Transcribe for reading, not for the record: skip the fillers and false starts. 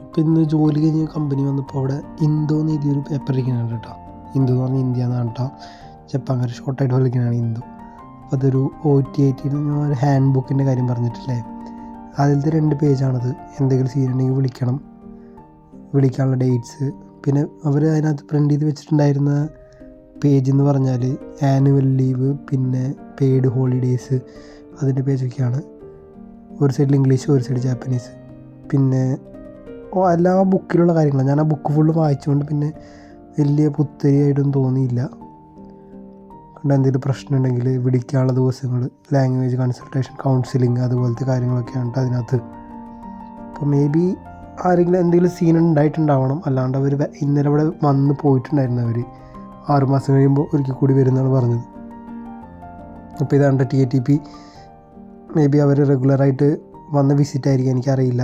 ഇപ്പോൾ ഇന്ന് ജോലി കഴിഞ്ഞ് കമ്പനി വന്നപ്പോൾ അവിടെ ഇന്തോ എന്ന് എഴുതിയൊരു പേപ്പർ ഇരിക്കുന്നുണ്ട് കേട്ടോ. ഇന്തോ എന്ന് പറഞ്ഞാൽ ഇന്ത്യ എന്നാണ് കേട്ടോ. ജപ്പാൻകാർ ഷോർട്ടായിട്ട് വിളിക്കുന്നതാണ് ഇന്തോ. അപ്പോൾ അതൊരു OT-IT ഒരു ഹാൻഡ് ബുക്കിൻ്റെ കാര്യം പറഞ്ഞിട്ടില്ലേ, അതിലത്തെ 2 പേജാണത്. എന്തെങ്കിലും സീൻ ഉണ്ടെങ്കിൽ വിളിക്കാനുള്ള ഡേറ്റ്സ്. പിന്നെ അവർ അതിനകത്ത് പ്രിൻ്റ് ചെയ്ത് വെച്ചിട്ടുണ്ടായിരുന്ന പേജ് എന്ന് പറഞ്ഞാൽ ആനുവൽ ലീവ്, പിന്നെ പെയ്ഡ് ഹോളിഡേയ്സ്, അതിൻ്റെ പേജൊക്കെയാണ്. ഒരു സൈഡിൽ ഇംഗ്ലീഷ്, ഒരു സൈഡ് ജാപ്പനീസ്. പിന്നെ എല്ലാ ബുക്കിലുള്ള കാര്യങ്ങളാണ്. ഞാൻ ആ ബുക്ക് ഫുള്ള് വായിച്ചുകൊണ്ട് പിന്നെ വലിയ പുത്തരിയായിട്ടൊന്നും തോന്നിയില്ല. കണ്ട എന്തെങ്കിലും പ്രശ്നം ഉണ്ടെങ്കിൽ വിളിക്കാനുള്ള ദിവസങ്ങൾ, ലാംഗ്വേജ് കൺസൾട്ടേഷൻ, കൗൺസിലിംഗ്, അതുപോലത്തെ കാര്യങ്ങളൊക്കെയാണ് അതിനകത്ത്. അപ്പോൾ മേ ബി ആരെങ്കിലും എന്തെങ്കിലും സീൻ ഉണ്ടായിട്ടുണ്ടാവണം. അല്ലാണ്ട് അവർ ഇന്നലെ ഇവിടെ വന്ന് പോയിട്ടുണ്ടായിരുന്നു. അവർ 6 മാസം കഴിയുമ്പോൾ ഒരിക്കൽ കൂടി വരുമെന്നാണ് പറഞ്ഞത്. അപ്പോൾ ഇതാണ്ട് TATP മേ ബി അവർ റെഗുലറായിട്ട് വന്ന വിസിറ്റ് ആയിരിക്കും, എനിക്കറിയില്ല.